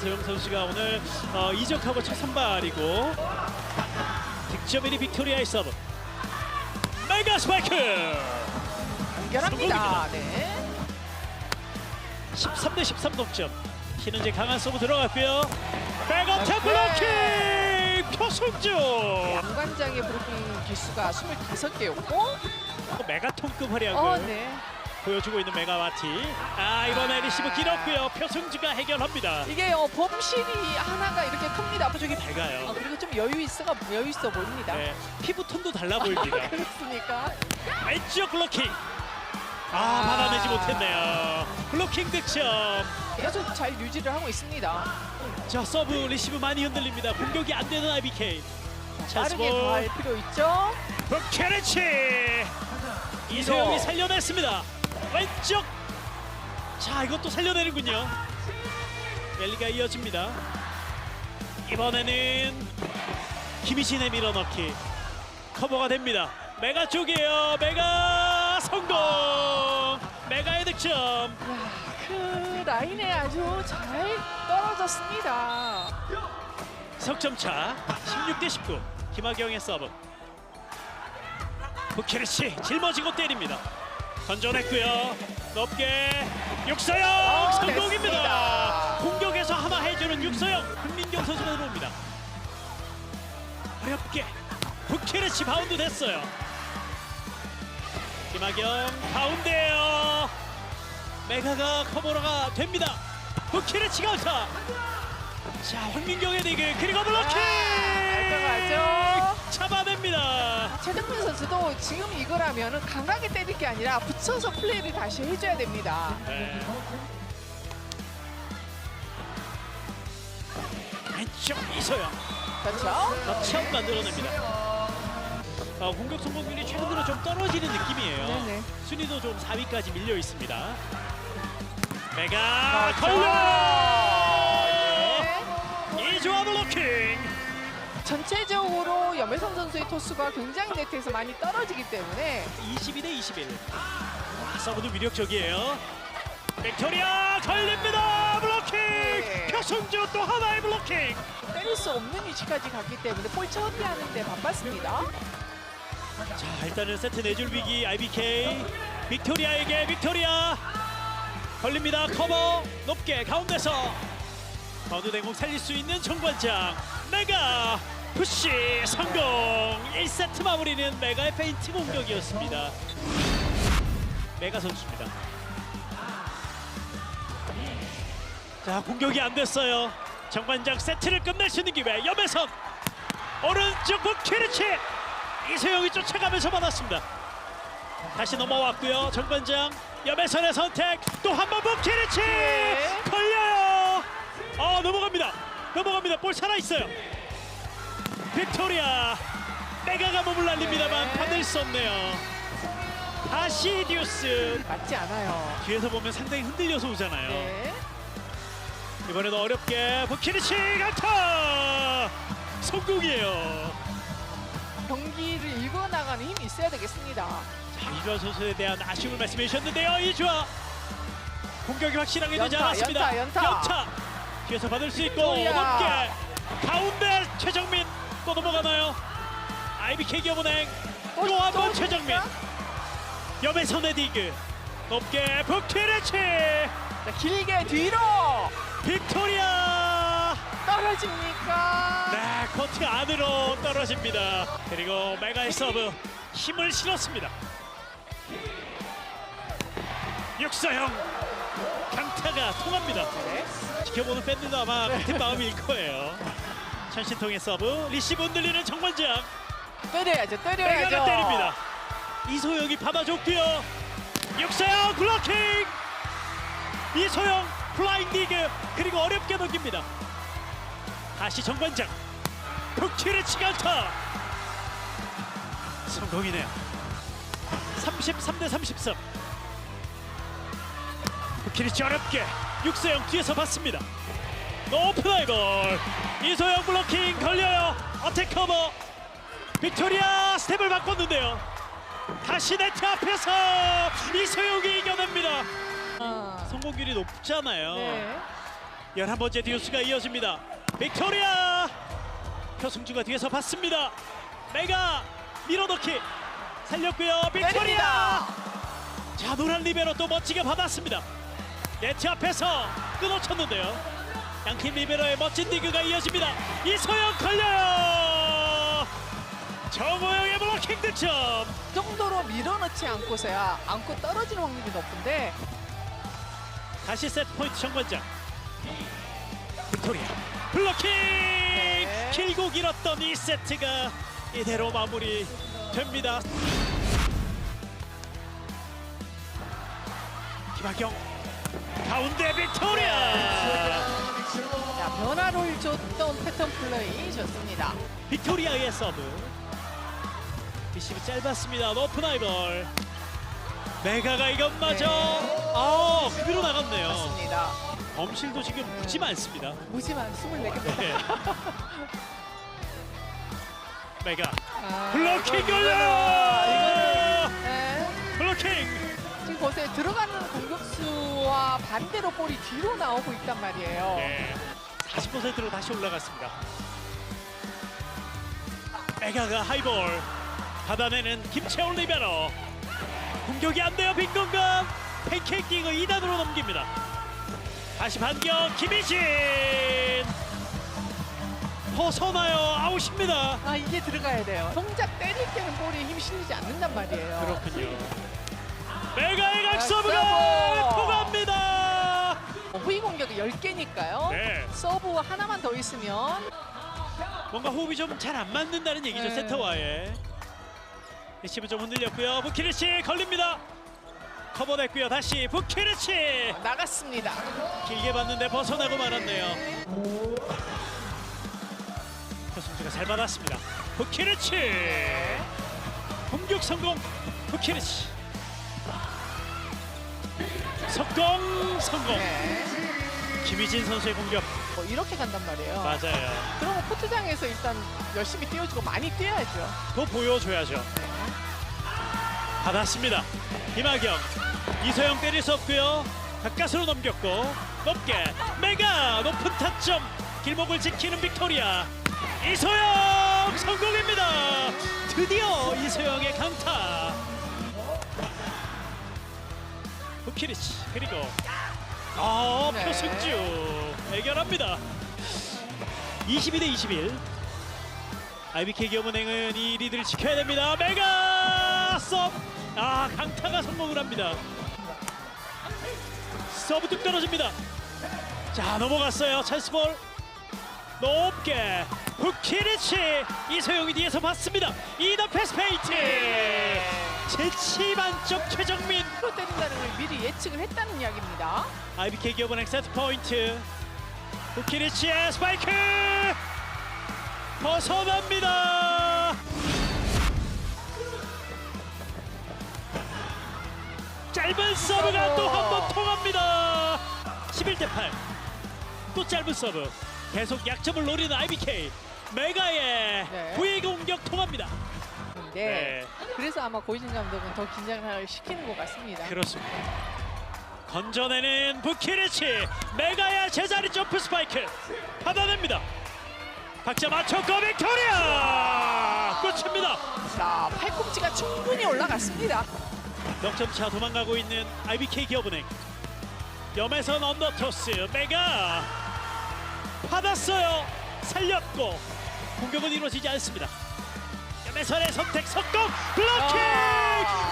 이소영 선수가 오늘 이적하고 첫 선발이고 득점 1위 빅토리아의 서브. 메가 스파이크! 연합니다. 네. 13대 13 동점. 신은재 강한 서브 들어갔고요. 백어택 블로킹! 표승주! 양관장의 브로킹 기수가 25개였고 메가톤급 활약을 네. 보여주고 있는 메가와티. 이번에 리시브 길었고요. 표승주가 해결합니다. 이게 범실이 하나가 이렇게 큽니다. 저기 밝아요. 그리고 좀 여유 있어 보입니다. 네, 피부톤도 달라 보입니다. 그렇습니까? 왼쪽 블로킹. 받아내지 못했네요. 블로킹 득점. 계속 잘 유지를 하고 있습니다. 자, 서브 리시브 많이 흔들립니다. 공격이 안 되는 IBK. 빠르게 더 할 필요 있죠. 브케르치. 이소영이 살려냈습니다. 왼쪽. 자, 이것도 살려내는군요. 랠리가 이어집니다. 이번에는 김희진의 밀어넣기. 커버가 됩니다. 메가 쪽이에요. 메가 성공. 메가의 득점. 그 라인에 아주 잘 떨어졌습니다. 석점차 16대 19. 김하경의 서브. 부케르치 짊어지고 때립니다. 던져냈고요. 높게 육서영 성공입니다. 됐습니다. 공격에서 하나 해주는 육서영. 김민경 선수가 들어옵니다. 어렵게 부케르치 바운드 됐어요. 김하경 가운데요. 메가가 커버가 됩니다. 부케르치가 안타. 자, 황민경의 디그 그리고 블로킹. 깔끔하죠. 잡아냅니다. 최정민 선수도 지금 이거라면 강하게 때릴 게 아니라 붙여서 플레이를 다시 해줘야 됩니다. 네. 왼쪽 이소영. 그렇죠? 덕점 만들어냅니다. 공격 성공률이 최근 들어 좀 떨어지는 느낌이에요. 네네. 순위도 좀 4위까지 밀려 있습니다. 메가 걸려! 네. 이조아 블로킹! 전체적으로 염혜선 선수의 토스가 굉장히 네트에서 많이 떨어지기 때문에 22대 21. 서브도 위력적이에요. 빅토리아 걸립니다. 블로킹! 네. 표승주 또 하나의 블로킹! 때릴 수 없는 위치까지 갔기 때문에 볼 처리하는 데 바빴습니다. 자, 일단은 세트 내줄 위기 IBK. 빅토리아에게 빅토리아 걸립니다. 커버 높게 가운데서 바운드 대공 살릴 수 있는 정관장. 메가 푸시 성공. 1세트 마무리는 메가의 페인트 공격이었습니다. 메가 선수입니다. 자, 공격이 안 됐어요. 정관장 세트를 끝낼 수 있는 기회. 염혜선 오른쪽 부케르치. 이소영이 쫓아가면서 받았습니다. 다시 넘어왔고요. 정관장 염혜선의 선택. 또 한 번 부케르치. 네. 걸려요. 넘어갑니다. 볼 살아있어요. 빅토리아. 메가가 몸을 날립니다만 네. 받을 수 없네요. 다시 듀스. 맞지 않아요. 뒤에서 보면 상당히 흔들려서 오잖아요. 네. 이번에도 어렵게 부케르치 강타. 성공이에요. 경기를 이겨나가는 힘이 있어야 되겠습니다. 자, 이주아 선수에 대한 아쉬움을 말씀해 주셨는데요. 이주아 공격이 확실하게 되지 연타, 않았습니다. 연타. 뒤에서 받을 수 있고 빅토리아. 높게 가운데 최정민 또 넘어가나요? IBK 기업은행 또 한 번 최정민. 염혜선의 디그 높게 부케르치. 자, 길게 뒤로 빅토리아. 떨어집니까? 네, 코트 안으로 떨어집니다. 그리고 메가의 서브 힘을 실었습니다. 육서영 강타가 통합니다. 네. 지켜보는 팬들도 아마 같은 마음일 거예요. 천신통의 서브 리시브 흔들리는 정관장. 때려야죠. 메가가 때립니다. 이소영이 받아줬고요. 육서영 블로킹. 이소영 플라잉 디그 그리고 어렵게 넘깁니다. 다시 정관장. 부케르치 강타. 성공이네요. 33대 33. 부케르치 어렵게 육서영 뒤에서 받습니다. 높은 아이볼. 이소영 블로킹 걸려요. 어택 커버. 빅토리아 스텝을 바꿨는데요. 다시 네트 앞에서 이소영이 이겨냅니다. 성공률이 높잖아요. 네. 11번째 듀스가 이어집니다. 빅토리아 표승주가 뒤에서 받습니다. 메가 밀어넣기 살렸고요. 빅토리아 때립니다. 자 노란 리베로 또 멋지게 받았습니다. 네트 앞에서 끊어쳤는데요. 양팀 리베로의 멋진 디그가 이어집니다. 이소영 걸려요. 정호영의 블로킹 득점. 이 정도로 밀어넣지 않고서야 안고 떨어지는 확률이 높은데 다시 세트 포인트 정관장. 빅토리아 블로킹 길고 길었던 이 세트가 이대로 마무리됩니다. 김학경 가운데 빅토리아. 자, 변화를 줬던 패턴 플레이 좋습니다. 빅토리아의 서브. 리시브 짧았습니다. 높은 아이볼. 메가가 이것마저 그대로 나갔네요. 맞습니다. 엄실도 지금 무지 많습니다. 무지만 24개입니다. 네. 메가 블로킹 걸려요. 네. 블로킹. 지금 보세요. 들어가는 공격수와 반대로 볼이 뒤로 나오고 있단 말이에요. 네. 40%로 다시 올라갔습니다. 메가가 하이볼 받아내는 김채원 리베로. 공격이 안 돼요. 빈 공간. 팬케이크 킥을 2단으로 넘깁니다. 다시 반격 김희진. 벗어나요. 아웃입니다. 아, 이게 들어가야 돼요. 동작 때릴 때는 볼이 힘이 실리지 않는단 말이에요. 그렇군요. 메가의 아, 각서브가 서브! 통합니다. 후위 공격이 10개니까요. 네. 서브 하나만 더 있으면 뭔가 호흡이 좀 잘 안 맞는다는 얘기죠. 네. 세터와의 리시브 좀 흔들렸고요. 부키르치 걸립니다. 커버됐고요. 다시 부키르치 나갔습니다. 길게 봤는데 벗어나고 말았네요. 표승주가 잘 받았습니다. 부키르치 공격 성공. 부키르치 석공 성공. 네. 김희진 선수의 공격 뭐 이렇게 간단 말이에요. 맞아요. 그러면 코트장에서 일단 열심히 뛰어주고 많이 뛰어야죠. 더 보여줘야죠. 받았습니다. 김학경 이소영 때릴 수 없고요. 가까스로 넘겼고 높게 메가 높은 타점 길목을 지키는 빅토리아. 이소영 성공입니다. 드디어 이소영의 강타. 부키리치 그리고 네. 표승주 해결합니다. 22대 21. IBK 기업은행은 이 리드를 지켜야 됩니다. 메가 서브. 강타가 성공을 합니다. 서브 뚝 떨어집니다. 자 넘어갔어요. 찬스볼 높게 부키리치. 이소영이 뒤에서 봤습니다. 2단 패스 페인트. 재치 만점 최정민. 프로 때린다는 걸 미리 예측을 했다는 이야기입니다. IBK 기업은행 세트 포인트. 부키리치의 스파이크 벗어납니다. 짧은 서브가 또 한 번 통합니다. 11대 8. 또 짧은 서브. 계속 약점을 노리는 IBK. 메가의 네. 후위 공격 통합니다. 네. 그래서 아마 고이진 감독은 더 긴장을 시키는 것 같습니다. 그렇습니다. 건져내는 부키리치. 메가의 제자리 점프 스파이크 받아냅니다. 박자 맞췄고 빅토리아 끝입니다. 자, 팔꿈치가 충분히 올라갔습니다. 넉점 차 도망가고 있는 IBK 기업은행. 염에선 언더토스. 메가 받았어요. 살렸고 공격은 이루어지지 않습니다. 염에선의 선택 석공 블로킹.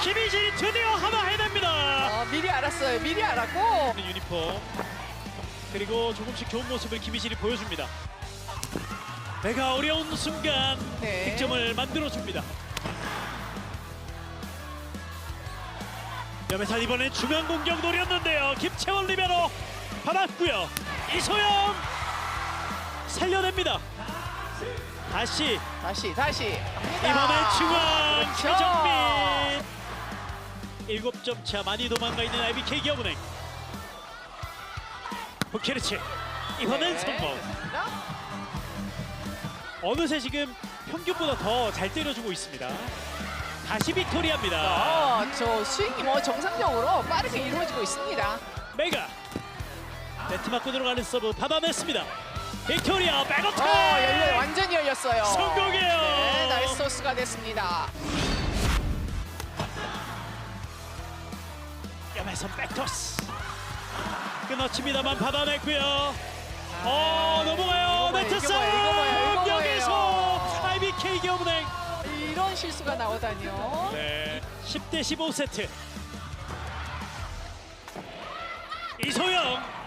김희진이 드디어 하나 해냅니다. 미리 알았어요. 미리 알았고. 유니폼 그리고 조금씩 좋은 모습을 김희진이 보여줍니다. 메가 어려운 순간 네. 득점을 만들어줍니다. 염에선 이번엔 중앙 공격 노렸는데요. 김채원 리베로 받았고요. 이소영 살려냅니다. 다시 갑니다. 이번엔 중앙 그렇죠. 최정민. 7점 차 많이 도망가 있는 IBK 기업은행. 부키르치 이번엔 네, 성공. 좋습니다. 어느새 지금 평균보다 더 잘 때려주고 있습니다. 다시 빅토리아입니다. 저 스윙이 뭐 정상적으로 빠르게 이루어지고 있습니다. 메가 네트 맞고 들어가는 서브 받아냈습니다. 빅토리아 백어택 열려요. 완전히 열렸어요. 성공이에요. 네, 나이스 토스가 됐습니다. 염혜선 백토스 끊어칩니다만 받아냈고요. 넘어가요. 네트 이거 서브 뭐예요? 여기서 IBK 기업은행 이런 실수가 나오다니요. 네, 10대 15 세트. 이소영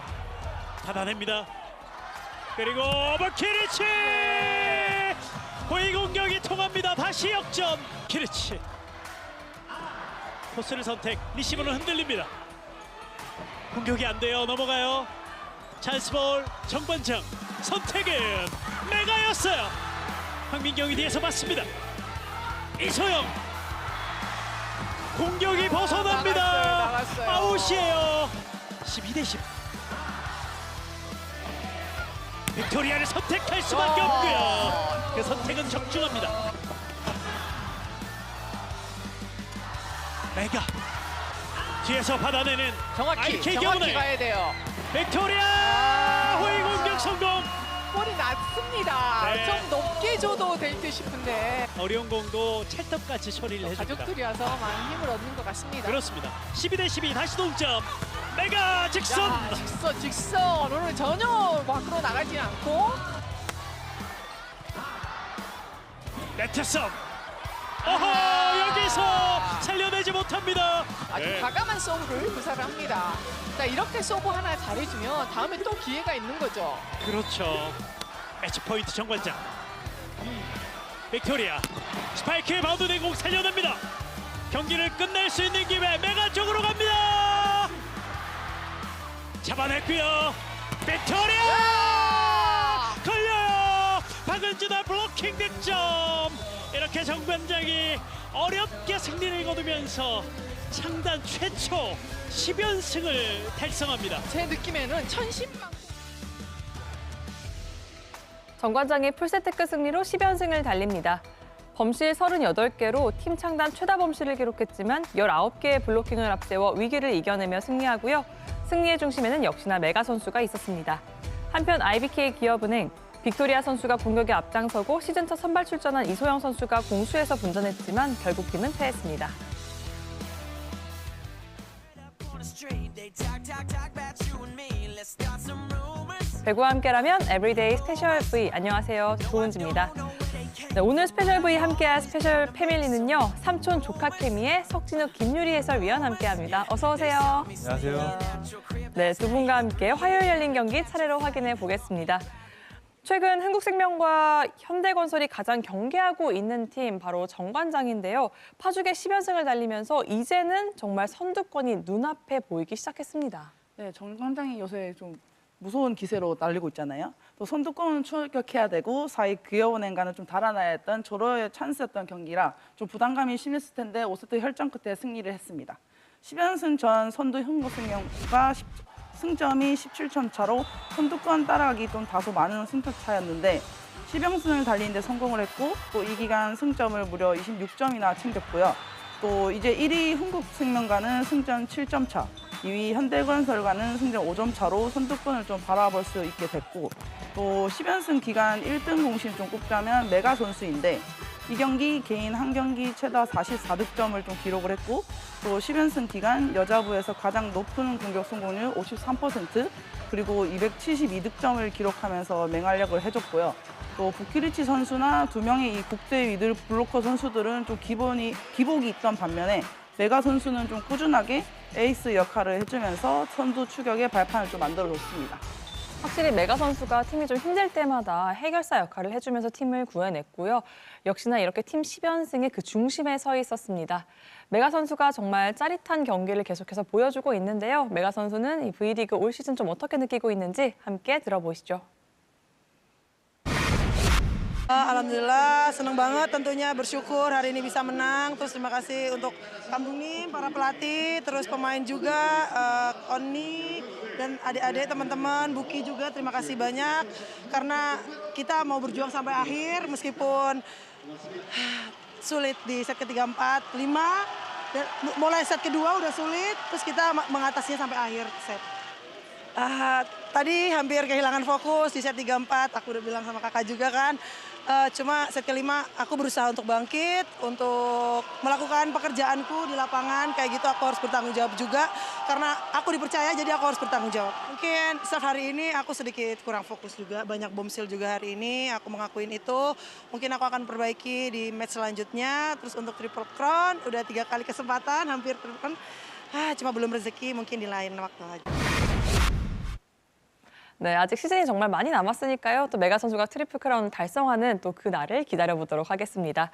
받아냅니다. 그리고 오버키리치 고위 공격이 통합니다. 다시 역전. 키리치 코스를 선택. 리시브는 흔들립니다. 공격이 안 돼요. 넘어가요. 찬스볼 정관장 선택은 메가였어요. 황민경이 뒤에서 맞습니다. 이소영 공격이 벗어납니다. 나갔어요. 아웃이에요. 12대 10. 빅토리아를 선택할 수밖에 없고요. 그 선택은 적중합니다. 메가 뒤에서 받아내는 정확히 IK 정확히 기업은행. 가야 돼요. 빅토리아 호위 공격 성공. 볼이 낮습니다. 네. 좀 높게 줘도 될 듯 싶은데 어려운 공도 찰떡같이 처리를 해줍니다. 가족들이어서 많은 힘을 얻는 것 같습니다. 그렇습니다. 12대 12 다시 동점. 메가 직선. 야, 직선 오늘 전혀 밖으로 나가지 않고 네트 썸. 여기서 살려내지 못합니다. 아주 네. 과감한 서브를 구사합니다. 자, 이렇게 서브 하나 잘해주면 다음에 또 기회가 있는 거죠. 그렇죠. 매치 포인트 정관장. 빅토리아 스파이크에 바운드된 공 살려냅니다. 경기를 끝낼 수 있는 기회 메가 쪽으로 갑니다. 잡아냈고요. 빅토리아 걸려요. 박은주의 블로킹 득점. 이렇게 정관장이 어렵게 승리를 거두면서 창단 최초 10연승을 달성합니다. 제 느낌에는 천신만 정관장이 풀세트 끝 승리로 10연승을 달립니다. 범실 38개로 팀 창단 최다 범실을 기록했지만 19개의 블로킹을 앞세워 위기를 이겨내며 승리하고요. 승리의 중심에는 역시나 메가 선수가 있었습니다. 한편 IBK 기업은행 빅토리아 선수가 공격에 앞장서고 시즌 첫 선발 출전한 이소영 선수가 공수에서 분전했지만 결국 팀은 패했습니다. 배구와 함께라면 에브리데이 스페셜 V. 안녕하세요. 조은지입니다. 네, 오늘 스페셜 V 함께할 스페셜 패밀리는요. 삼촌 조카 케미의 석진우 김유리 해설위원 함께합니다. 어서 오세요. 안녕하세요. 네, 두 분과 함께 화요일 열린 경기 차례로 확인해 보겠습니다. 최근 한국생명과 현대건설이 가장 경계하고 있는 팀 바로 정관장인데요. 파죽의 10연승을 달리면서 이제는 정말 선두권이 눈앞에 보이기 시작했습니다. 네, 정관장이 요새 좀 무서운 기세로 날리고 있잖아요. 또 선두권은 출격해야 되고 4위 기업은행과는 좀 달아나야 했던 조로의 찬스였던 경기라 좀 부담감이 심했을 텐데 5세트 혈전 끝에 승리를 했습니다. 10연승 전 선두 한국생명과 승점이 17점 차로 선두권 따라가기 좀 다소 많은 승점 차였는데 10연승을 달리는 데 성공을 했고 또 이 기간 승점을 무려 26점이나 챙겼고요. 또 이제 1위 흥국생명과는 승점 7점 차, 2위 현대건설과는 승점 5점 차로 선두권을 좀 바라볼 수 있게 됐고 또 10연승 기간 1등 공신 좀 꼽자면 메가 선수인데 이 경기 개인 한 경기 최다 44득점을 좀 기록을 했고 또 10연승 기간 여자부에서 가장 높은 공격 성공률 53% 그리고 272득점을 기록하면서 맹활약을 해줬고요. 또 부키리치 선수나 두 명의 이 국대 미들 블로커 선수들은 좀 기복이 있던 반면에 메가 선수는 좀 꾸준하게 에이스 역할을 해주면서 선두 추격의 발판을 좀 만들어줬습니다. 확실히 메가 선수가 팀이 좀 힘들 때마다 해결사 역할을 해주면서 팀을 구해냈고요. 역시나 이렇게 팀 10연승의 그 중심에 서 있었습니다. 메가 선수가 정말 짜릿한 경기를 계속해서 보여주고 있는데요. 메가 선수는 이 V리그 올 시즌 좀 어떻게 느끼고 있는지 함께 들어보시죠. Alhamdulillah, senang banget tentunya bersyukur hari ini bisa menang. Terus terima kasih untuk Kampung Nim, para pelatih, terus pemain juga, Onni, dan adik-adik teman-teman, Buki juga terima kasih banyak. Karena kita mau berjuang sampai akhir meskipun sulit di set ketiga, 4, 5. Dan mulai set kedua udah sulit, terus kita mengatasinya sampai akhir set. tadi hampir kehilangan fokus di set 3-4. Aku udah bilang sama kakak juga kan. Cuma set kelima aku berusaha untuk bangkit, untuk melakukan pekerjaanku di lapangan. Kayak gitu aku harus bertanggung jawab juga. Karena aku dipercaya jadi aku harus bertanggung jawab. Mungkin serve hari ini aku sedikit kurang fokus juga. Banyak bombshell juga hari ini, aku mengakuin itu. Mungkin aku akan perbaiki di match selanjutnya. Terus untuk triple crown, udah 3 kali kesempatan, hampir triple crown. Cuma belum rezeki, mungkin di lain waktu aja. 네, 아직 시즌이 정말 많이 남았으니까요. 또 메가 선수가 트리플 크라운을 달성하는 또 그 날을 기다려보도록 하겠습니다.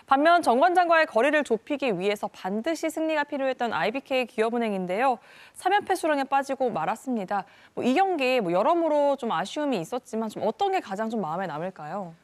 반면 정관장과의 거리를 좁히기 위해서 반드시 승리가 필요했던 IBK 기업은행인데요. 3연패 수렁에 빠지고 말았습니다. 이 경기 여러모로 좀 아쉬움이 있었지만 좀 어떤 게 가장 좀 마음에 남을까요?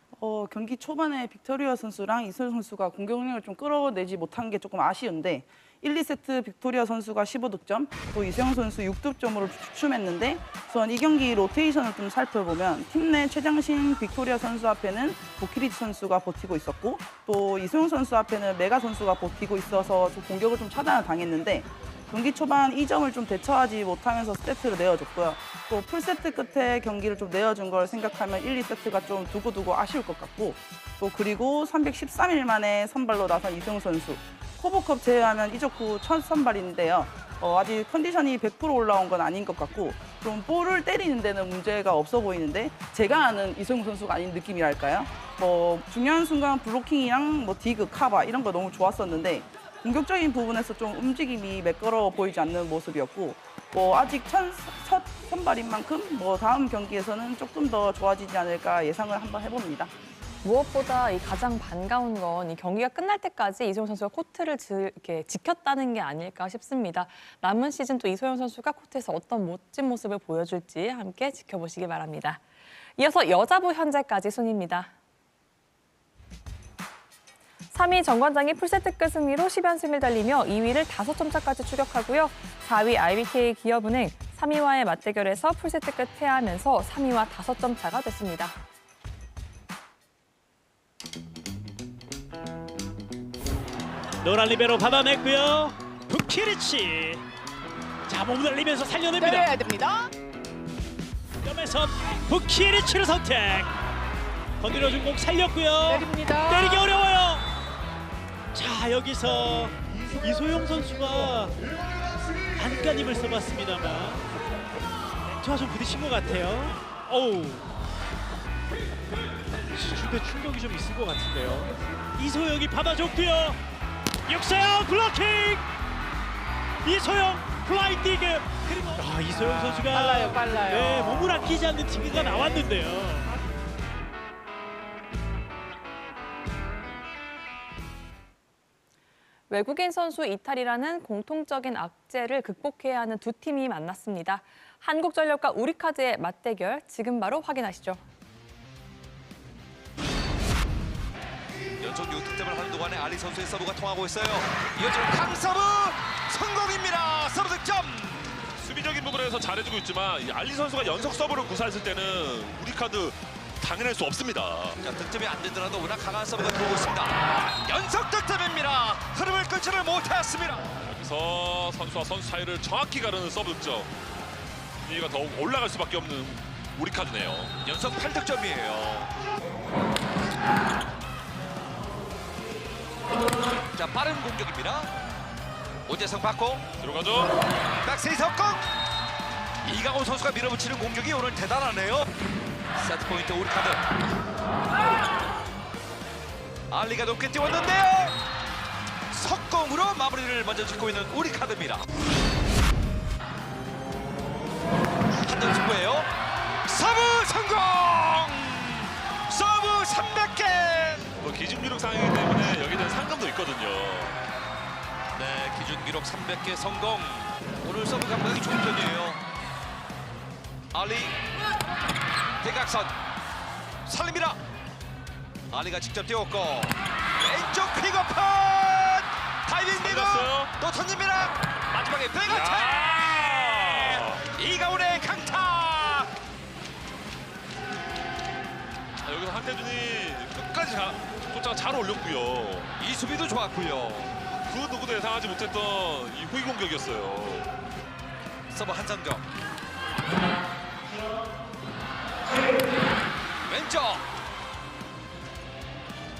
경기 초반에 빅토리아 선수랑 이소영 선수가 공격력을 좀 끌어내지 못한 게 조금 아쉬운데 1, 2세트 빅토리아 선수가 15득점, 또 이소영 선수 6득점으로 주춤했는데 우선 이 경기 로테이션을 좀 살펴보면 팀 내 최장신 빅토리아 선수 앞에는 보키리치 선수가 버티고 있었고 또 이소영 선수 앞에는 메가 선수가 버티고 있어서 좀 공격을 좀 차단을 당했는데 경기 초반 2점을 좀 대처하지 못하면서 세트를 내어줬고요. 또 풀세트 끝에 경기를 좀 내어준 걸 생각하면 1, 2세트가 좀 두고두고 아쉬울 것 같고 또 그리고 313일 만에 선발로 나선 이소영 선수 코보컵 제외하면 이적 후 첫 선발인데요. 아직 컨디션이 100% 올라온 건 아닌 것 같고 좀 볼을 때리는 데는 문제가 없어 보이는데 제가 아는 이소영 선수가 아닌 느낌이랄까요? 중요한 순간 블로킹이랑 디그, 카바 이런 거 너무 좋았었는데 공격적인 부분에서 좀 움직임이 매끄러워 보이지 않는 모습이었고 아직 첫 선발인 만큼 다음 경기에서는 조금 더 좋아지지 않을까 예상을 한번 해봅니다. 무엇보다 이 가장 반가운 건 이 경기가 끝날 때까지 이소영 선수가 코트를 이렇게 지켰다는 게 아닐까 싶습니다. 남은 시즌 또 이소영 선수가 코트에서 어떤 멋진 모습을 보여줄지 함께 지켜보시기 바랍니다. 이어서 여자부 현재까지 순위입니다. 3위 정관장이 풀세트 끝 승리로 10연승을 달리며 2위를 5점 차까지 추격하고요. 4위 IBK 기업은행 3위와의 맞대결에서 풀세트 끝 패하면서 3위와 5점 차가 됐습니다. 노란 리베로 받아냈고요. 부키리치. 자, 몸 날리면서 살려냅니다. 때려야 됩니다. 점에서 부키리치를 선택. 건드려준 공 살렸고요. 때립니다. 때리기 어려워요. 자, 여기서 이소영 선수가 안간힘을 써봤습니다만 넥트와 좀 부딪힌 것 같아요. 어우, 수준의 충격이 좀 있을 것 같은데요. 이소영이 받아줬고요. 육세영 블로킹. 이소영 플라잉 디그. 그리고 이소영 선수가 빨라요. 네, 몸을 아끼지 않는 디그가 나왔는데요. 외국인 선수 이탈이라는 공통적인 악재를 극복해야 하는 두 팀이 만났습니다. 한국전력과 우리카드의 맞대결 지금 바로 확인하시죠. 연속 6득점을 하는 동안에 알리 선수의 서브가 통하고 있어요. 이어지는 강서브 성공입니다. 서브 득점. 수비적인 부분에서 잘해주고 있지만 이 알리 선수가 연속 서브를 구사했을 때는 우리카드 당해낼 수 없습니다. 자, 득점이 안 되더라도 워낙 강한 서브가 들어오고 있습니다. 연속 득점입니다. 흐름을 끊지를 못했습니다. 여기서 선수와 선수 사이를 정확히 가르는 서브 득점. 분위기가 더욱 올라갈 수밖에 없는 우리카드네요. 연속 8득점이에요. 자, 빠른 공격입니다. 오재성 받고 들어가죠. 박세희 석공. 이강호 선수가 밀어붙이는 공격이 오늘 대단하네요. 세트 포인트 우리카드. 알리가 높게 띄웠는데요. 석공으로 마무리를 먼저 짓고 있는 우리카드입니다. 한점 승부예요. 서브 성공. 서브 300개. 기준 기록 상이기 때문에 여기는 상금도 있거든요. 네, 기준 기록 300개 성공. 오늘 서브 감각이 좋은 편이에요. 알리 대각선 살립니다. 알리가 직접 띄웠고 왼쪽 픽업은 다이빙 리그 또 던집니다. 마지막에 백어택 이가훈의 강타. 자, 여기서 한태준이 끝까지 쫓아가 잘 올렸고요. 이 수비도 좋았고요. 그 누구도 예상하지 못했던 이 후위 공격이었어요. 서브 한성경 왼쪽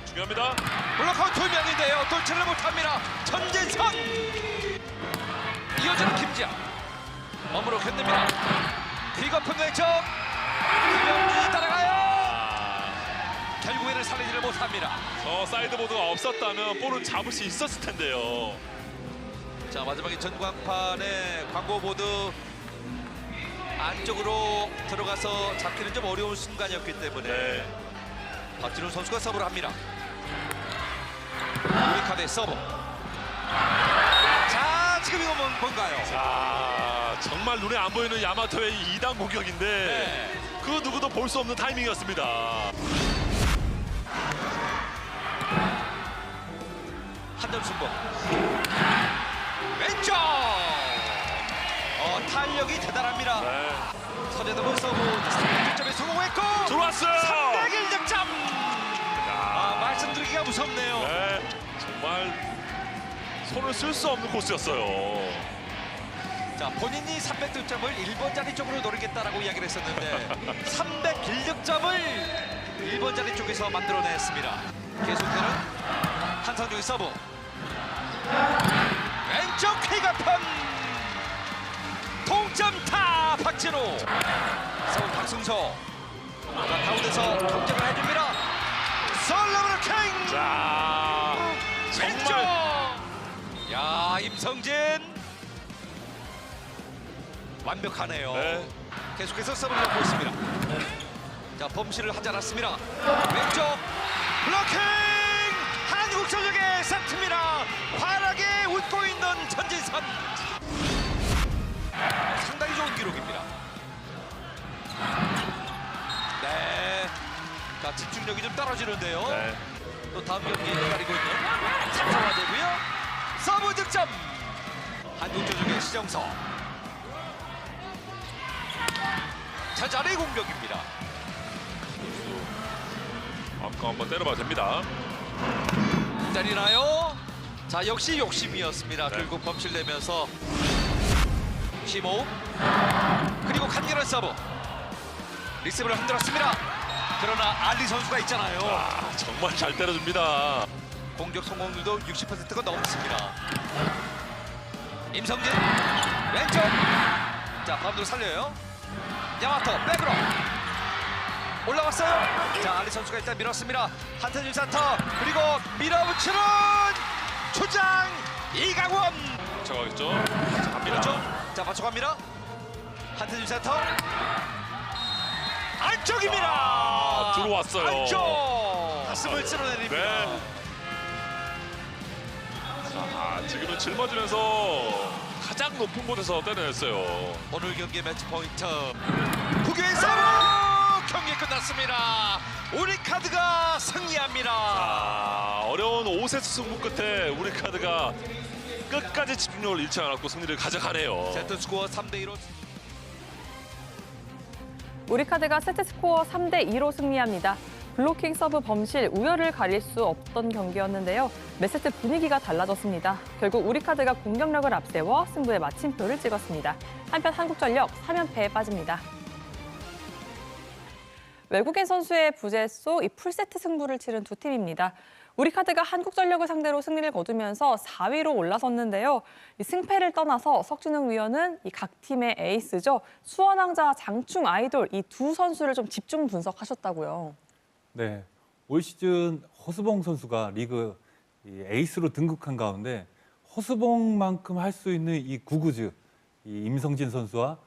중요합니다. 블록아웃 2명인데요. 돌체를 못합니다. 전진선 이어지는 김지아 몸으로 견딥니다. 픽업은 왼쪽 김영준이 따라가요. 결국에는 살리지를 못합니다. 저 사이드보드가 없었다면 볼을 잡을 수 있었을 텐데요. 자, 마지막에 전광판에 광고보드 안쪽으로 들어가서 잡기는 좀 어려운 순간이었기 때문에 네. 박진훈 선수가 서브를 합니다. 우리카드의 서브. 자, 지금 이건 뭔가요? 자, 정말 눈에 안 보이는 야마토의 2단 공격인데 네. 그 누구도 볼 수 없는 타이밍이었습니다. 한점 승부. 왼쪽. 탄력이 대단합니다. 네. 서재동은 서브 3득점에 성공했고 들어왔어요. 301득점. 말씀드리기가 무섭네요. 네, 정말 손을 쓸 수 없는 코스였어요. 자, 본인이 300득점을 1번 자리 쪽으로 노리겠다라고 이야기를 했었는데 301득점을 1번 자리 쪽에서 만들어냈습니다. 계속되는 한상종의 서브. 왼쪽 쾌가편 동점타 박진호. 서브 박승서. 자, 가운데서 동점을 해줍니다. 솔로몬 킹. 자, 왼쪽. 정말 야, 임성진 완벽하네요. 네. 계속해서 서브를 넣고 있습니다. 자, 범실을 하지 않았습니다. 왼쪽 블로킹. 한국전력의 세트입니다. 환하게 웃고 있는 전진선. 상당히 좋은 기록입니다. 네. 자, 집중력이 좀 떨어지는데요. 네. 또 다음 경기 기다리고 있는 삼성화재고요. 서브 득점. 한국전력의 시정서. 자잘의 공격입니다. 아까 한번 때려봐도 됩니다. 때리나요? 자, 역시 욕심이었습니다. 네. 결국 범실 내면서 심호흡 그리고 간결한 서브. 리스브를 흔들었습니다. 그러나 알리 선수가 있잖아요. 정말 잘 때려줍니다. 공격 성공률도 60%가 넘습니다. 임성진 왼쪽. 자, 바운드로 살려요. 야마토 백으로 올라왔어요. 자, 알리 선수가 일단 밀었습니다. 한태준 센터 그리고 밀어붙이는 초장 이강원. 맞춰가겠죠? 자, 갑니다. 그렇죠. 자, 맞춰갑니다. 한태준 센터 안쪽입니다. 아, 들어왔어요. 안쪽 가슴을 쓸어내립니다. 네. 자, 지금은 짊어지면서 가장 높은 곳에서 때려냈어요. 오늘 경기의 매치 포인트 국유의 서브. 경기 끝났습니다. 우리카드가 승리합니다. 어려운 5세트 승부 끝에 우리카드가 끝까지 집중력을 잃지 않았고 승리를 가져가네요. 세트 스코어 3대2로 우리카드가 세트 스코어 3대2로 승리합니다. 블로킹 서브 범실, 우열을 가릴 수 없던 경기였는데요. 매 세트 분위기가 달라졌습니다. 결국 우리카드가 공격력을 앞세워 승부의 마침표를 찍었습니다. 한편 한국전력 3연패에 빠집니다. 외국인 선수의 부재 속 이 풀세트 승부를 치른 두 팀입니다. 우리카드가 한국전력을 상대로 승리를 거두면서 4위로 올라섰는데요. 이 승패를 떠나서 석진웅 위원은 이 각 팀의 에이스죠. 수원왕자, 장충 아이돌 이 두 선수를 좀 집중 분석하셨다고요. 네, 올 시즌 허수봉 선수가 리그 에이스로 등극한 가운데 허수봉만큼 할 수 있는 이 구구즈, 이 임성진 선수와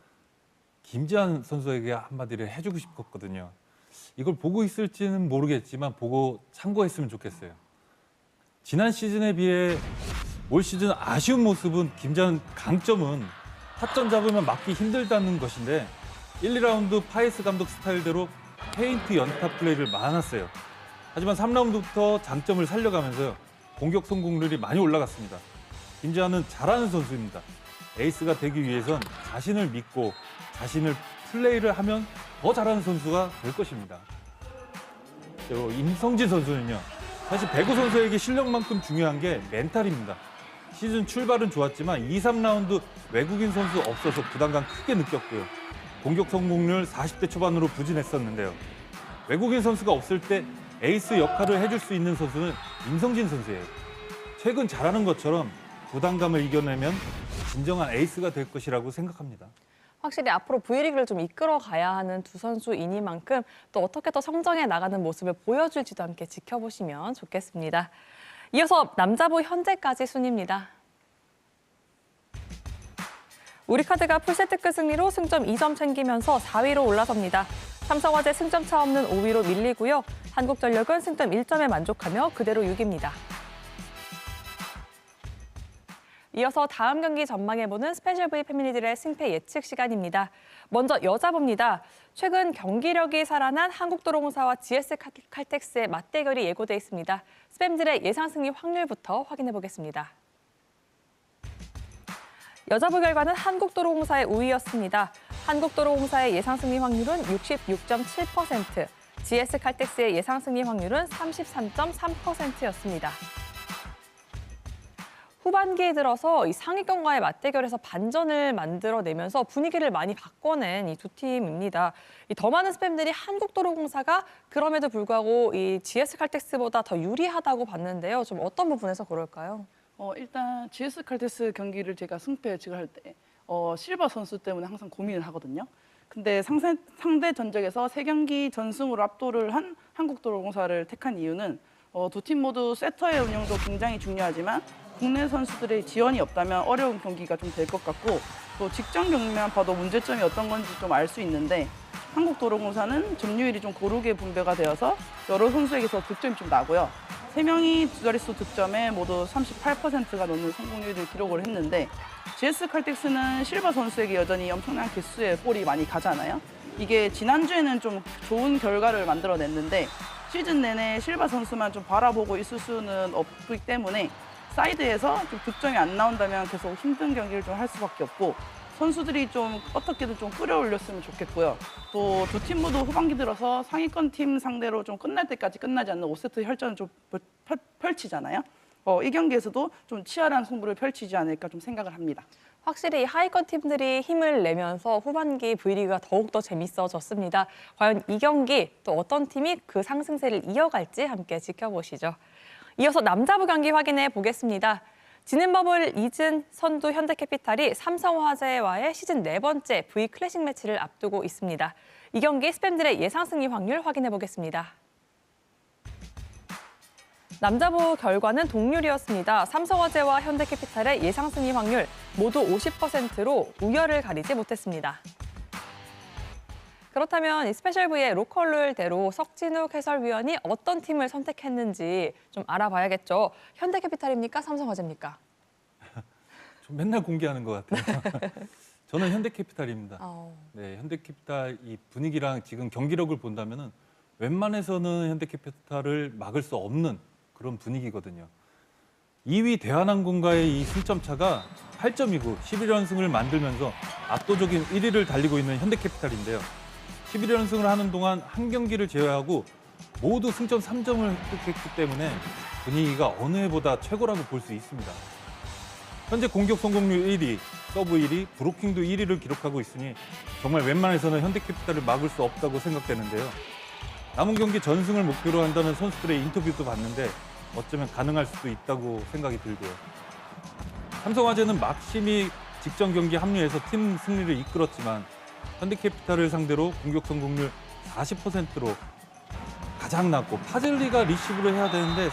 김지한 선수에게 한마디를 해주고 싶었거든요. 이걸 보고 있을지는 모르겠지만 보고 참고했으면 좋겠어요. 지난 시즌에 비해 올 시즌 아쉬운 모습은 김지한 강점은 타점 잡으면 막기 힘들다는 것인데 1, 2라운드 파이스 감독 스타일대로 페인트 연타 플레이를 많았어요. 하지만 3라운드부터 장점을 살려가면서요. 공격 성공률이 많이 올라갔습니다. 김지한은 잘하는 선수입니다. 에이스가 되기 위해선 자신을 믿고 자신을 플레이를 하면 더 잘하는 선수가 될 것입니다. 그리고 임성진 선수는요. 사실 배구 선수에게 실력만큼 중요한 게 멘탈입니다. 시즌 출발은 좋았지만 2, 3라운드 외국인 선수 없어서 부담감 크게 느꼈고요. 공격 성공률 40대 초반으로 부진했었는데요. 외국인 선수가 없을 때 에이스 역할을 해줄 수 있는 선수는 임성진 선수예요. 최근 잘하는 것처럼 부담감을 이겨내면 진정한 에이스가 될 것이라고 생각합니다. 확실히 앞으로 V리그를 좀 이끌어 가야 하는 두 선수이니만큼 또 어떻게 더 성장해 나가는 모습을 보여줄지도 함께 지켜보시면 좋겠습니다. 이어서 남자부 현재까지 순위입니다. 우리카드가 풀세트끝 승리로 승점 2점 챙기면서 4위로 올라섭니다. 삼성화재 승점차 없는 5위로 밀리고요. 한국전력은 승점 1점에 만족하며 그대로 6위입니다. 이어서 다음 경기 전망해보는 스페셜 V 패밀리들의 승패 예측 시간입니다. 먼저 여자부입니다. 최근 경기력이 살아난 한국도로공사와 GS칼텍스의 맞대결이 예고돼 있습니다. 스팸들의 예상 승리 확률부터 확인해보겠습니다. 여자부 결과는 한국도로공사의 우위였습니다. 한국도로공사의 예상 승리 확률은 66.7%, GS칼텍스의 예상 승리 확률은 33.3%였습니다. 후반기에 들어서 이 상위권과의 맞대결에서 반전을 만들어내면서 분위기를 많이 바꿔낸 이 두 팀입니다. 더 많은 스팸들이 한국도로공사가 그럼에도 불구하고 이 GS칼텍스보다 더 유리하다고 봤는데요. 좀 어떤 부분에서 그럴까요? 일단 GS칼텍스 경기를 제가 승패 예측을 할 때 실버 선수 때문에 항상 고민을 하거든요. 근데 상대 전적에서 3경기 전승으로 압도를 한 한국도로공사를 택한 이유는 두 팀 모두 세터의 운영도 굉장히 중요하지만 국내 선수들의 지원이 없다면 어려운 경기가 좀 될 것 같고 또 직전 경기만 봐도 문제점이 어떤 건지 좀 알 수 있는데 한국도로공사는 점유율이 좀 고르게 분배가 되어서 여러 선수에게서 득점이 좀 나고요. 3명이 두 자릿수 득점에 모두 38%가 넘는 성공률을 기록을 했는데 GS칼텍스는 실버 선수에게 여전히 엄청난 개수의 볼이 많이 가잖아요. 이게 지난주에는 좀 좋은 결과를 만들어냈는데 시즌 내내 실버 선수만 좀 바라보고 있을 수는 없기 때문에 사이드에서 좀 득점이 안 나온다면 계속 힘든 경기를 좀 할 수밖에 없고 선수들이 좀 어떻게든 좀 끌어올렸으면 좋겠고요. 또 두 팀 모두 후반기 들어서 상위권 팀 상대로 좀 끝날 때까지 끝나지 않는 5세트 혈전을 좀 펼치잖아요. 이 경기에서도 좀 치열한 승부를 펼치지 않을까 좀 생각을 합니다. 확실히 하위권 팀들이 힘을 내면서 후반기 V리그가 더욱더 재밌어졌습니다. 과연 이 경기 또 어떤 팀이 그 상승세를 이어갈지 함께 지켜보시죠. 이어서 남자부 경기 확인해 보겠습니다. 지는 법을 잊은 선두 현대캐피탈이 삼성화재와의 시즌 4번째 V클래식 매치를 앞두고 있습니다. 이 경기 스팸들의 예상 승리 확률 확인해 보겠습니다. 남자부 결과는 동률이었습니다. 삼성화재와 현대캐피탈의 예상 승리 확률 모두 50%로 우열을 가리지 못했습니다. 그렇다면 이 스페셜 V의 로컬룰대로 석진욱 해설위원이 어떤 팀을 선택했는지 좀 알아봐야겠죠. 현대캐피탈입니까? 삼성화재입니까? 좀 맨날 공개하는 것 같아요. 저는 현대캐피탈입니다. 네, 현대캐피탈 이 분위기랑 지금 경기력을 본다면은 웬만해서는 현대캐피탈을 막을 수 없는 그런 분위기거든요. 2위 대한항공과의 이 승점 차가 8점이고 11연승을 만들면서 압도적인 1위를 달리고 있는 현대캐피탈인데요. 11연승을 하는 동안 한 경기를 제외하고 모두 승점 3점을 획득했기 때문에 분위기가 어느 해보다 최고라고 볼 수 있습니다. 현재 공격 성공률 1위, 서브 1위, 브로킹도 1위를 기록하고 있으니 정말 웬만해서는 현대캐피탈을 막을 수 없다고 생각되는데요. 남은 경기 전승을 목표로 한다는 선수들의 인터뷰도 봤는데 어쩌면 가능할 수도 있다고 생각이 들고요. 삼성화재는 막심이 직전 경기 합류해서 팀 승리를 이끌었지만 현대캐피탈을 상대로 공격 성공률 40%로 가장 낮고 파즐리가 리시브를 해야 되는데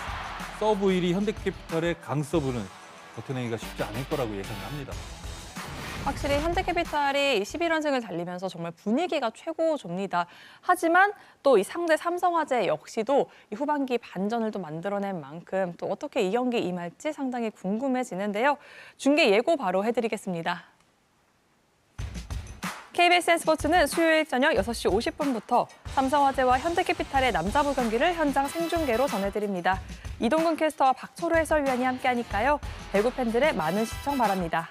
서브 1위 현대캐피탈의 강서브는 버텨내기가 쉽지 않을 거라고 예상합니다. 확실히 현대캐피탈이 11연승을 달리면서 정말 분위기가 최고조입니다. 하지만 또 이 상대 삼성화재 역시도 이 후반기 반전을 또 만들어낸 만큼 또 어떻게 이 경기 임할지 상당히 궁금해지는데요. 중계 예고 바로 해드리겠습니다. KBSN 스포츠는 수요일 저녁 6시 50분부터 삼성화재와 현대캐피탈의 남자부 경기를 현장 생중계로 전해드립니다. 이동근 캐스터와 박초로 해설위원이 함께하니까요. 배구 팬들의 많은 시청 바랍니다.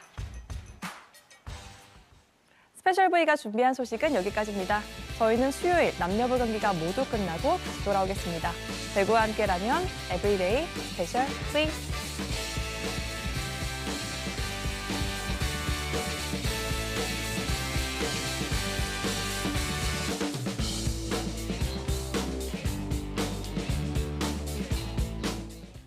스페셜 V가 준비한 소식은 여기까지입니다. 저희는 수요일 남녀부 경기가 모두 끝나고 다시 돌아오겠습니다. 배구와 함께라면 에브리데이 스페셜 V.